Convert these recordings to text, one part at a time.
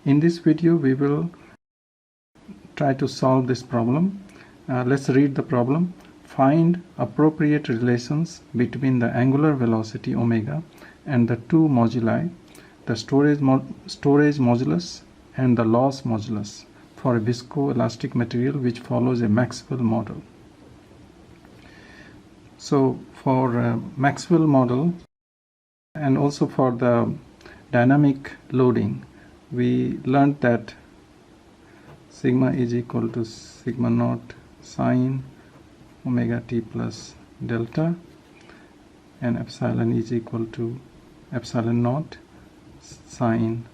In this video we will try to solve this problem. Let's read the problem. Find appropriate relations between the angular velocity omega and the two moduli, the storage modulus and the loss modulus, for a viscoelastic material which follows a Maxwell model. So for Maxwell model and also for the dynamic loading, we learned that sigma is equal to sigma naught sine omega t plus delta, and epsilon is equal to epsilon naught sine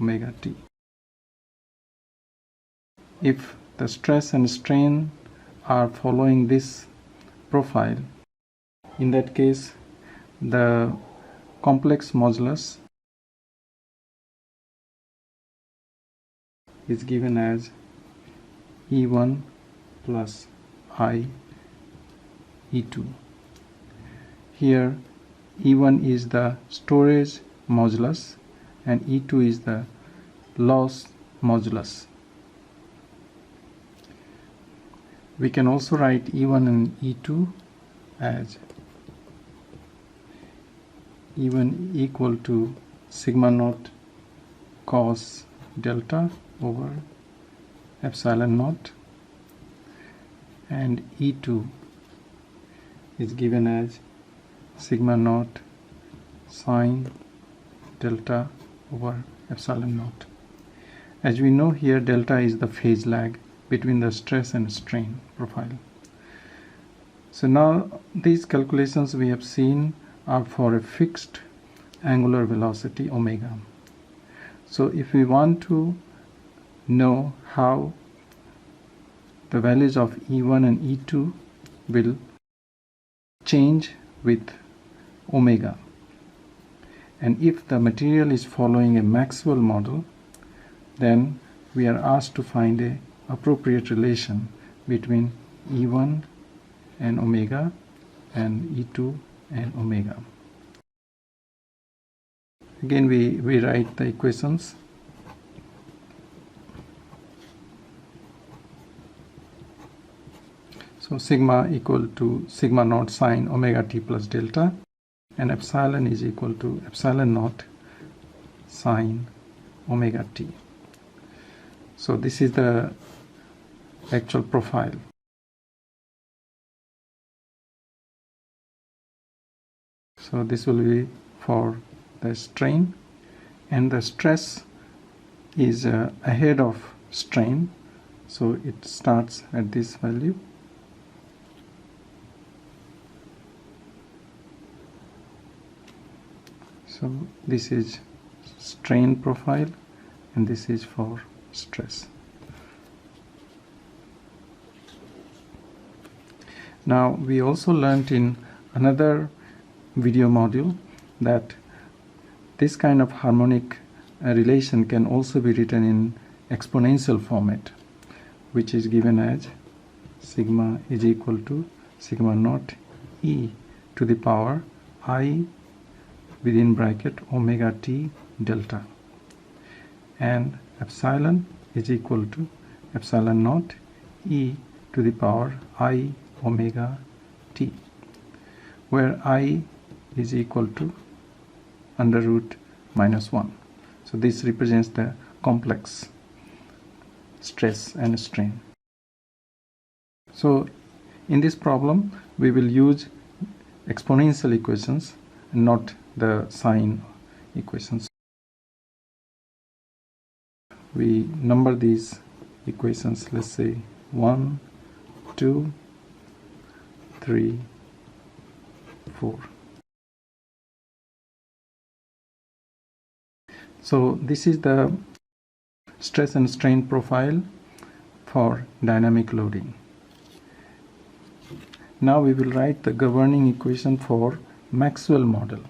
omega t. If the stress and strain are following this profile, in that case the complex modulus is given as E1 plus I E2. Here E1 is the storage modulus and E2 is the loss modulus. We can also write E1 and E2 as E1 equal to sigma naught cos delta over epsilon naught, and E2 is given as sigma naught sine delta over epsilon naught. As we know, here delta is the phase lag between the stress and strain profile. So now these calculations we have seen are for a fixed angular velocity omega. So if we want to know how the values of E1 and E2 will change with omega, and if the material is following a Maxwell model, then we are asked to find a appropriate relation between E1 and omega and E2 and omega. Again we write the equations. So sigma equal to sigma naught sine omega t plus delta, and epsilon is equal to epsilon naught sine omega t. So this is the actual profile. So this will be for the strain, and the stress is ahead of strain, so it starts at this value. So this is strain profile and this is for stress. Now we also learned in another video module that this kind of harmonic relation can also be written in exponential format, which is given as sigma is equal to sigma naught e to the power I within bracket omega t delta, and epsilon is equal to epsilon naught e to the power I omega t, where I is equal to under root minus 1. So this represents the complex stress and strain. So in this problem we will use exponential equations and not the sine equations. We number these equations, let's say 1, 2, 3, 4. So this is the stress and strain profile for dynamic loading. Now we will write the governing equation for Maxwell model.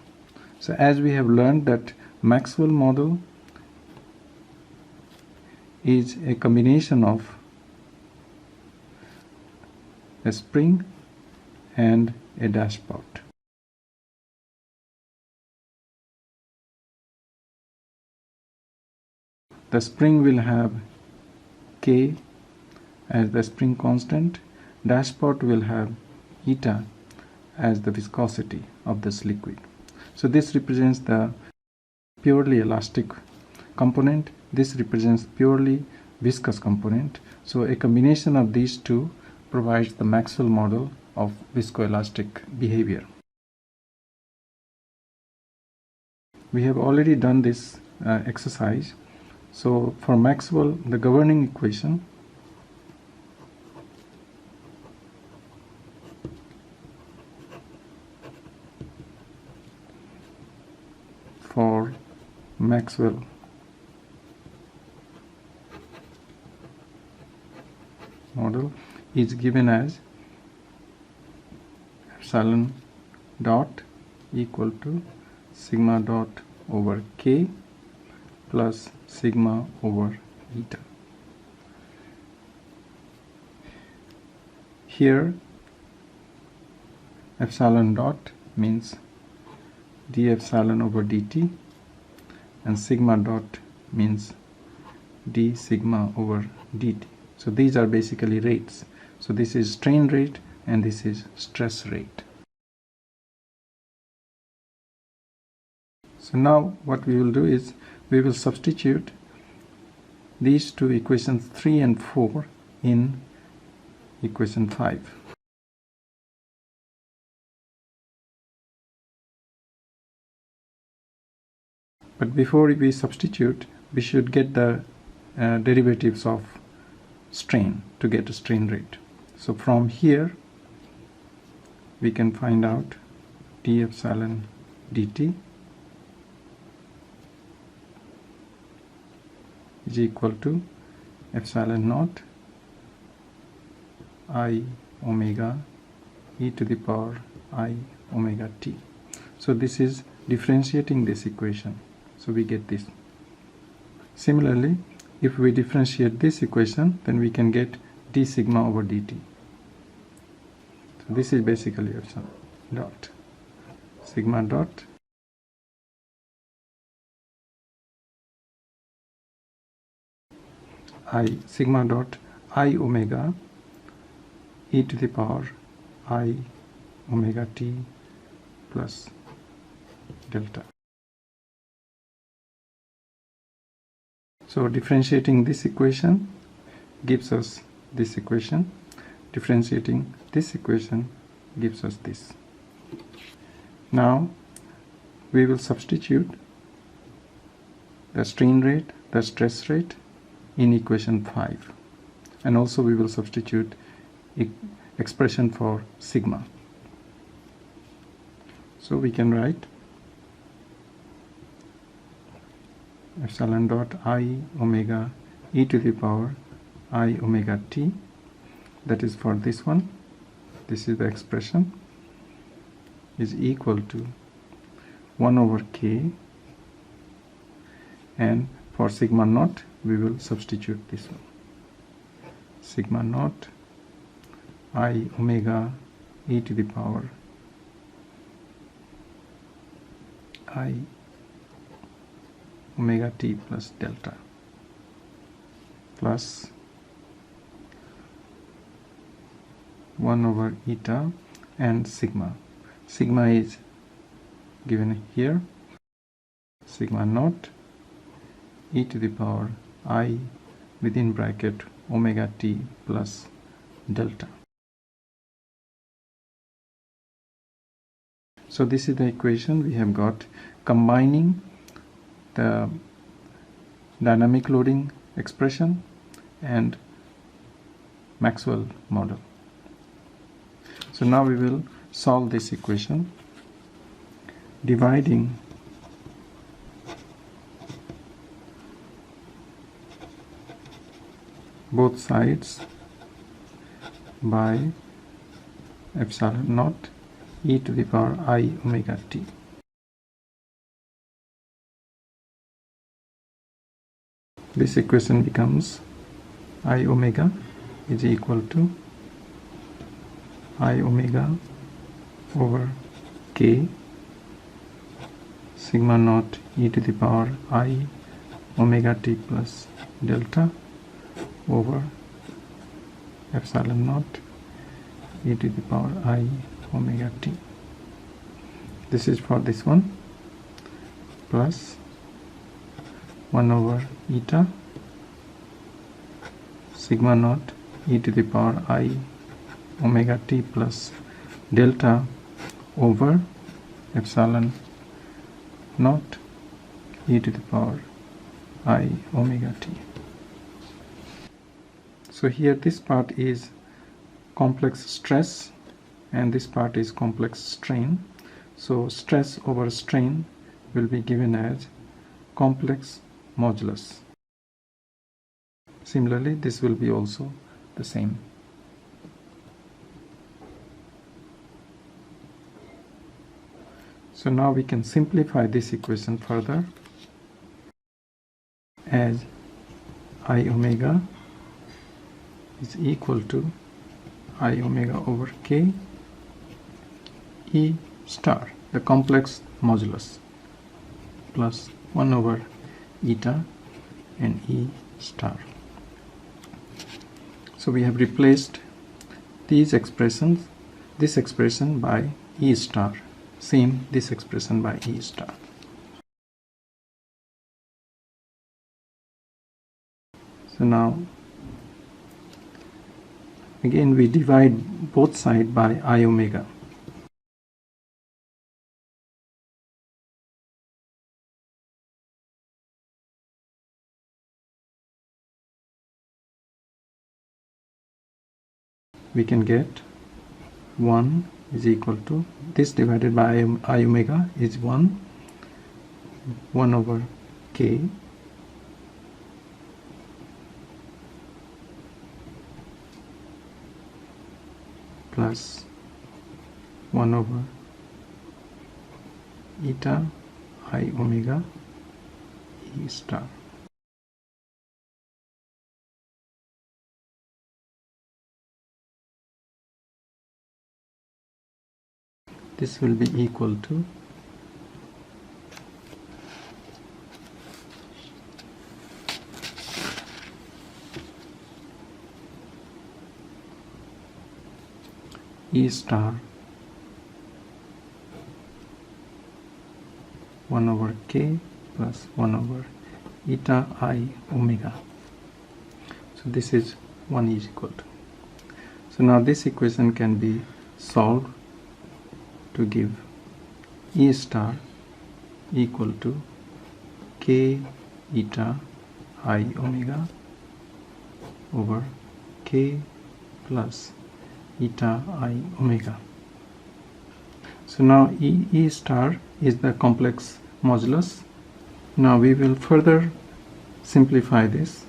So as we have learned that Maxwell model is a combination of a spring and a dashpot. the spring will have K as the spring constant, dashpot will have eta as the viscosity of this liquid. So this represents the purely elastic component, this represents purely viscous component. So a combination of these two provides the Maxwell model of viscoelastic behavior. We have already done this exercise. So for Maxwell, the governing equation for Maxwell model is given as epsilon dot equal to sigma dot over K plus sigma over eta. Here epsilon dot means d epsilon over dt and sigma dot means d sigma over dt. So these are basically rates. So this is strain rate and this is stress rate. So now what we will do is we will substitute these two equations 3 and 4 in equation 5. But before we substitute, we should get the derivatives of strain to get a strain rate. So from here we can find out d epsilon dt is equal to epsilon naught I omega e to the power I omega t. So this is differentiating this equation. So we get this. Similarly, if we differentiate this equation, then we can get d sigma over dt. So this is basically epsilon dot sigma dot I sigma dot I omega e to the power I omega t plus delta. So differentiating this equation gives us this equation. Differentiating this equation gives us this. Now we will substitute the strain rate, the stress rate in equation 5, and also we will substitute expression for sigma. So we can write epsilon dot I omega e to the power I omega t, that is for this one, this is the expression, is equal to 1 over k, and for sigma naught we will substitute this one, sigma naught I omega e to the power I omega t plus delta plus 1 over eta and sigma. Sigma is given here, sigma naught e to the power I within bracket omega t plus delta. So this is the equation we have got, combining the dynamic loading expression and Maxwell model. So now we will solve this equation, dividing both sides by epsilon naught e to the power I omega t. This equation becomes I omega is equal to I omega over k sigma naught e to the power I omega t plus delta over epsilon naught e to the power I omega t. This is for this one, plus 1 over eta sigma naught e to the power I omega t plus delta over epsilon naught e to the power I omega t. So here this part is complex stress and this part is complex strain. So stress over strain will be given as complex modulus. Similarly, this will be also the same. So now we can simplify this equation further as I omega is equal to I omega over k E star, the complex modulus, plus 1 over eta and E star. So we have replaced these expressions, this expression by E star, same this expression by E star. So now again we divide both sides by I omega. We can get 1 is equal to, this divided by I omega is 1 over k plus 1 over eta I omega E star. This will be equal to E star 1 over k plus 1 over eta I omega. So this is 1 is equal to. So now this equation can be solved to give E star equal to k eta I omega over k plus eta I omega. So now E star is the complex modulus. Now we will further simplify this.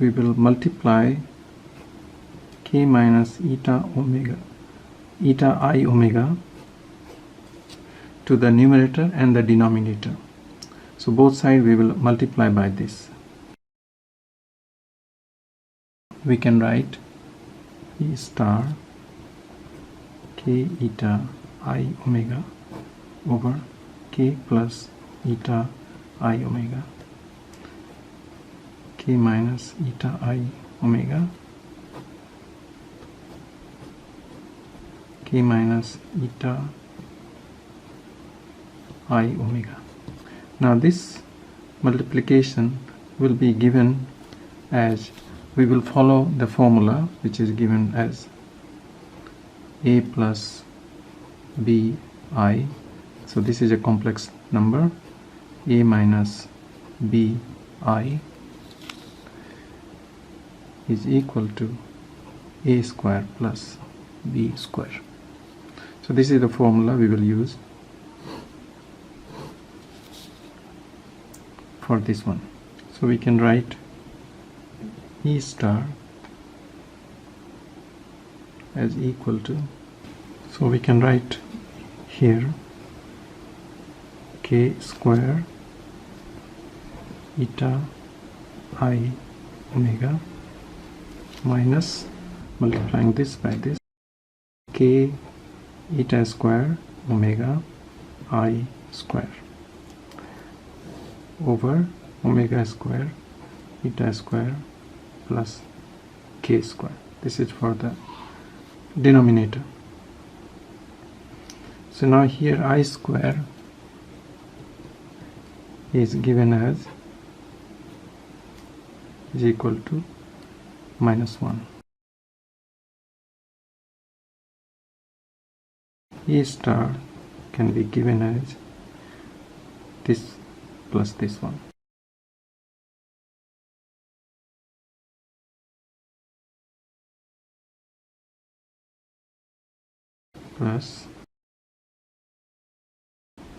We will multiply k minus eta I omega to the numerator and the denominator. So both sides we will multiply by this. We can write E star k eta I omega over k plus eta I omega, k minus eta I omega, k minus eta I omega. Now this multiplication will be given as, we will follow the formula which is given as a plus b I. So this is a complex number, a minus b I is equal to a square plus b square. So this is the formula we will use for this one. So we can write E star as equal to, so we can write here k square eta I omega minus, multiplying this by this, k eta square omega I square. over omega square eta square plus k square. This is for the denominator. So now here I square is given as is equal to -1. E star can be given as this plus this one. Plus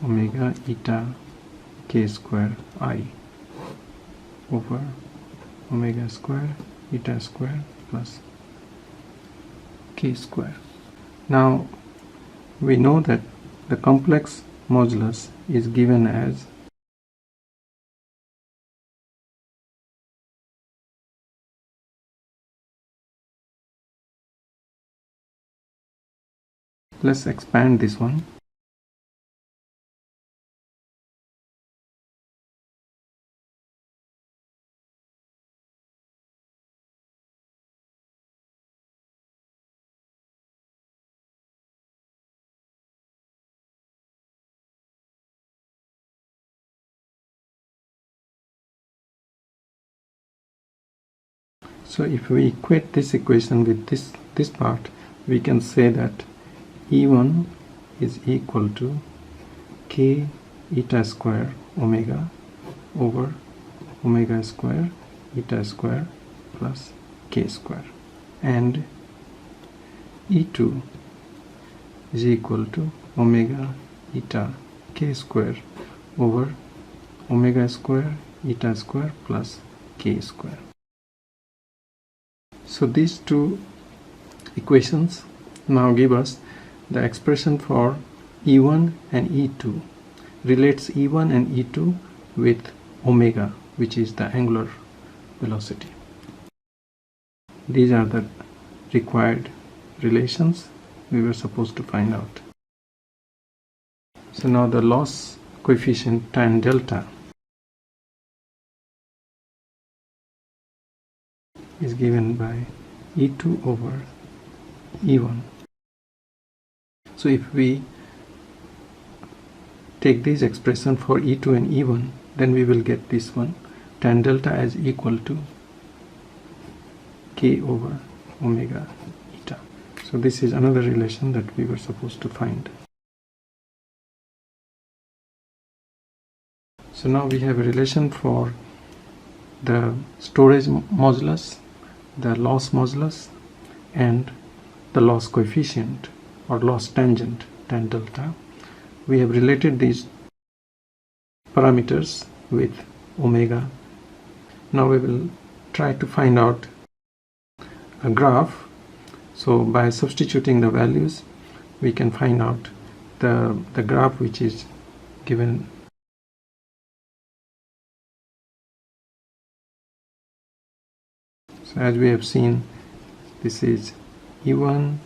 omega eta k square I over omega square eta square plus k square. Now we know that the complex modulus is given as let's expand this one. So if we equate this equation with this part, we can say that E1 is equal to k eta square omega over omega square eta square plus k square, and E2 is equal to omega eta k square over omega square eta square plus k square. So these two equations now give us the expression for E1 and E2, relates E1 and E2 with omega, which is the angular velocity. These are the required relations we were supposed to find out. So now the loss coefficient tan delta is given by E2 over E1. So if we take this expression for E2 and E1, then we will get this one, tan delta as equal to k over omega eta. So this is another relation that we were supposed to find. So now we have a relation for the storage modulus, the loss modulus, and the loss coefficient or loss tangent tan delta. We have related these parameters with omega. Now we will try to find out a graph. So by substituting the values, we can find out the graph which is given. So as we have seen, this is E1,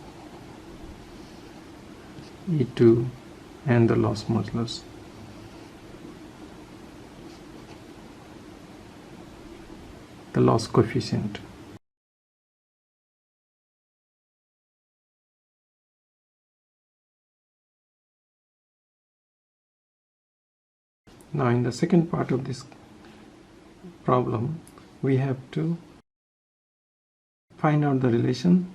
E2, and the loss modulus. The loss coefficient. Now in the second part of this problem, we have to find out the relation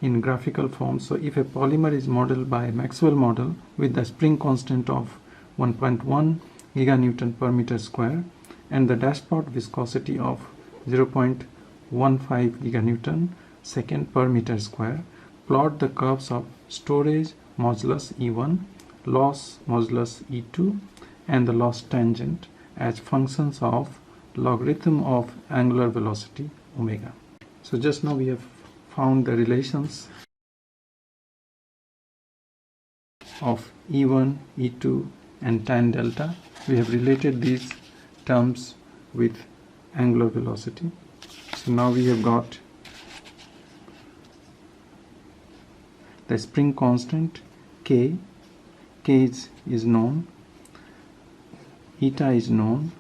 in graphical form. So if a polymer is modeled by Maxwell model with the spring constant of 1.1 giganewton per meter square and the dashpot viscosity of 0.15 giganewton second per meter square, plot the curves of storage modulus E1, loss modulus E2, and the loss tangent as functions of logarithm of angular velocity omega. So just now we have found the relations of E1, E2, and tan delta. We have related these terms with angular velocity. So now we have got the spring constant K. K is known. eta is known,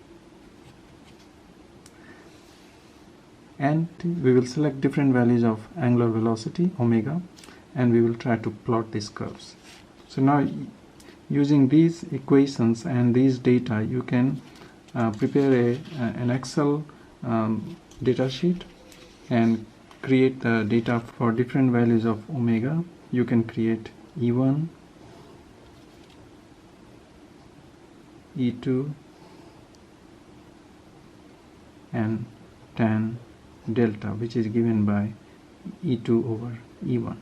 and we will select different values of angular velocity omega, and we will try to plot these curves. So now using these equations and these data, you can prepare an Excel data sheet and create the data for different values of omega. You can create E1, E2 and tan delta, which is given by E2 over E1.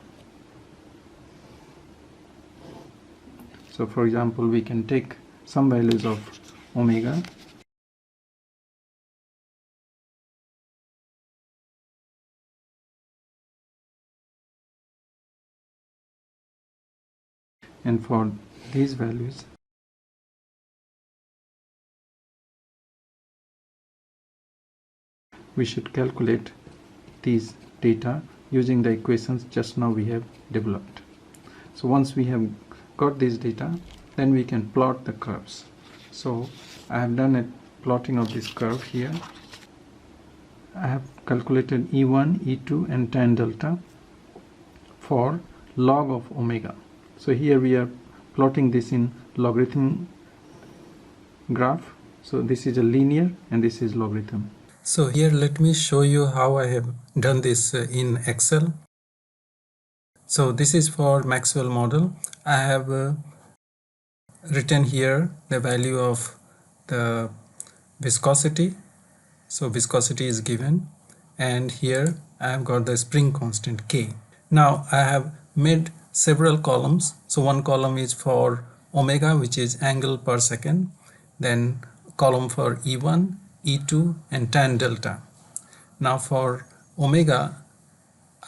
So for example, we can take some values of omega and for these values we should calculate these data using the equations just now we have developed. So once we have got this data, then we can plot the curves. So I have done a plotting of this curve here. I have calculated E1, E2 and tan delta for log of omega. So here we are plotting this in logarithm graph. So this is a linear and this is logarithm. So here let me show you how I have done this in Excel. So this is for Maxwell model. I have written here the value of the viscosity. So viscosity is given, and here I have got the spring constant K. Now I have made several columns. So one column is for omega, which is angle per second, then column for E1, E2 and tan delta. Now for omega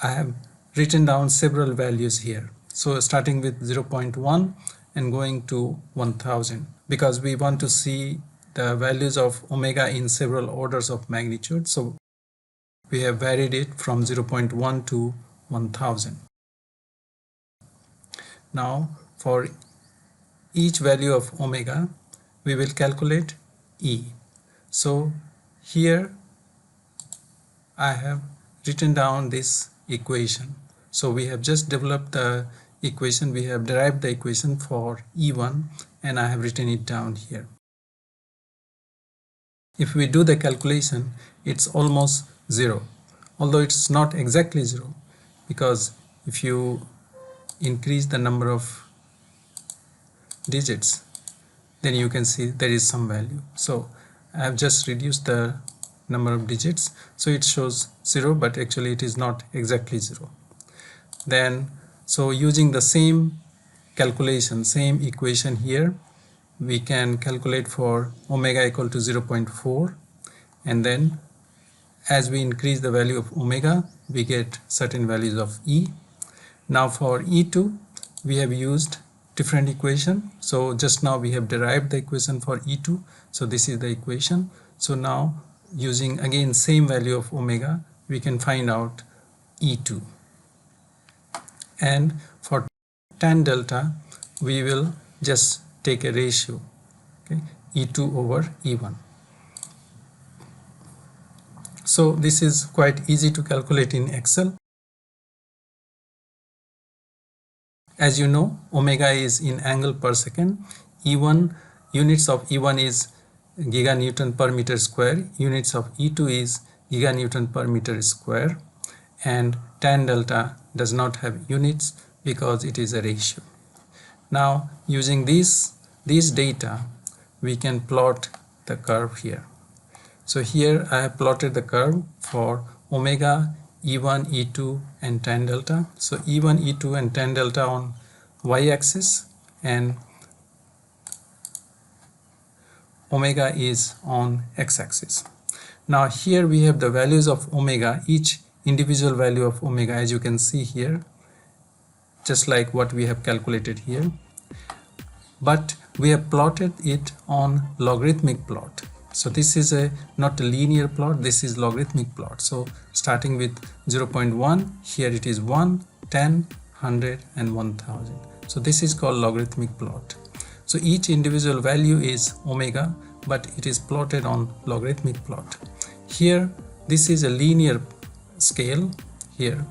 I have written down several values here. So starting with 0.1 and going to 1000, because we want to see the values of omega in several orders of magnitude. So we have varied it from 0.1 to 1000. Now for each value of omega we will calculate E. So here I have written down this equation. So we have just developed the equation, we have derived the equation for E1 and I have written it down here. If we do the calculation, it's almost 0, although it's not exactly 0, because if you increase the number of digits, then you can see there is some value. So I have just reduced the number of digits, so it shows 0, but actually it is not exactly 0. Then so using the same calculation, same equation here, we can calculate for omega equal to 0.4, and then as we increase the value of omega we get certain values of E. Now for E2 we have used different equation. So just now we have derived the equation for E2, so this is the equation. So now using again same value of omega we can find out E2, and for tan delta we will just take a ratio, okay, E2 over E1. So this is quite easy to calculate in Excel. As you know, omega is in angle per second. E1, units of E1 is giganewton per meter square, units of E2 is giganewton per meter square, and tan delta does not have units because it is a ratio. Now using these data we can plot the curve here. So here I have plotted the curve for omega, E1, E2 and tan delta. So E1, E2 and tan delta on y-axis and omega is on x-axis. Now here we have the values of omega, each individual value of omega, as you can see here, just like what we have calculated here, but we have plotted it on logarithmic plot. So this is not a linear plot, this is logarithmic plot. So starting with 0.1, here it is 1, 10, 100 and 1000. So this is called logarithmic plot. So each individual value is omega, but it is plotted on logarithmic plot. Here this is a linear scale here,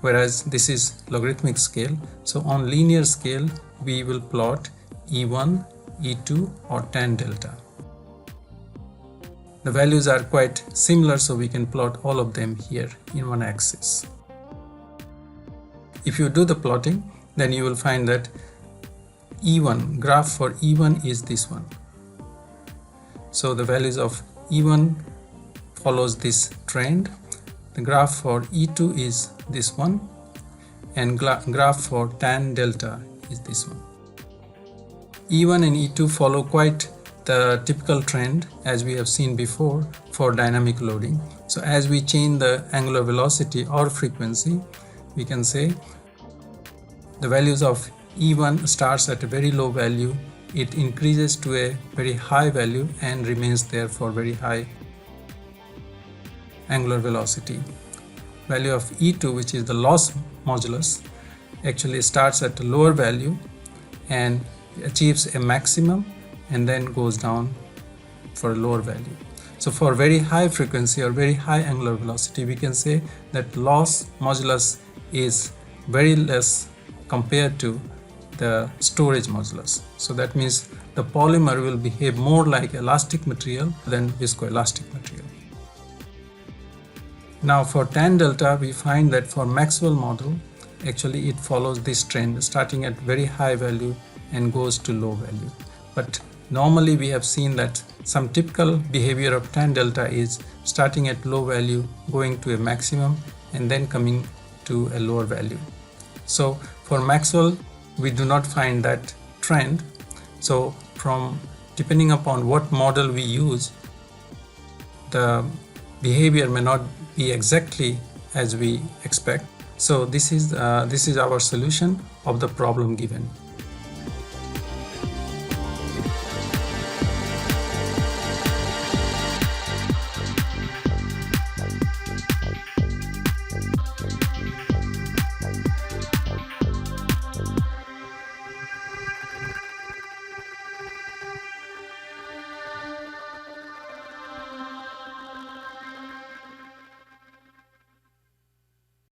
whereas this is logarithmic scale. So on linear scale we will plot E1, E2 or tan delta. The values are quite similar, so we can plot all of them here in one axis. If you do the plotting, then you will find that E1, graph for E1 is this one. So the values of E1 follows this trend. The graph for E2 is this one, and graph for tan delta is this one. E1 and E2 follow quite the typical trend as we have seen before for dynamic loading. So as we change the angular velocity or frequency, we can say the values of E1 starts at a very low value, it increases to a very high value and remains there for very high angular velocity. Value of E2, which is the loss modulus, actually starts at a lower value and achieves a maximum and then goes down for a lower value. So for very high frequency or very high angular velocity, we can say that loss modulus is very less compared to the storage modulus. So that means the polymer will behave more like elastic material than viscoelastic material. Now for tan delta, we find that for Maxwell model, actually it follows this trend starting at very high value and goes to low value. But normally we have seen that some typical behavior of tan delta is starting at low value, going to a maximum and then coming to a lower value. So for Maxwell, we do not find that trend. So depending upon what model we use, the behavior may not be exactly as we expect. So this is our solution of the problem given.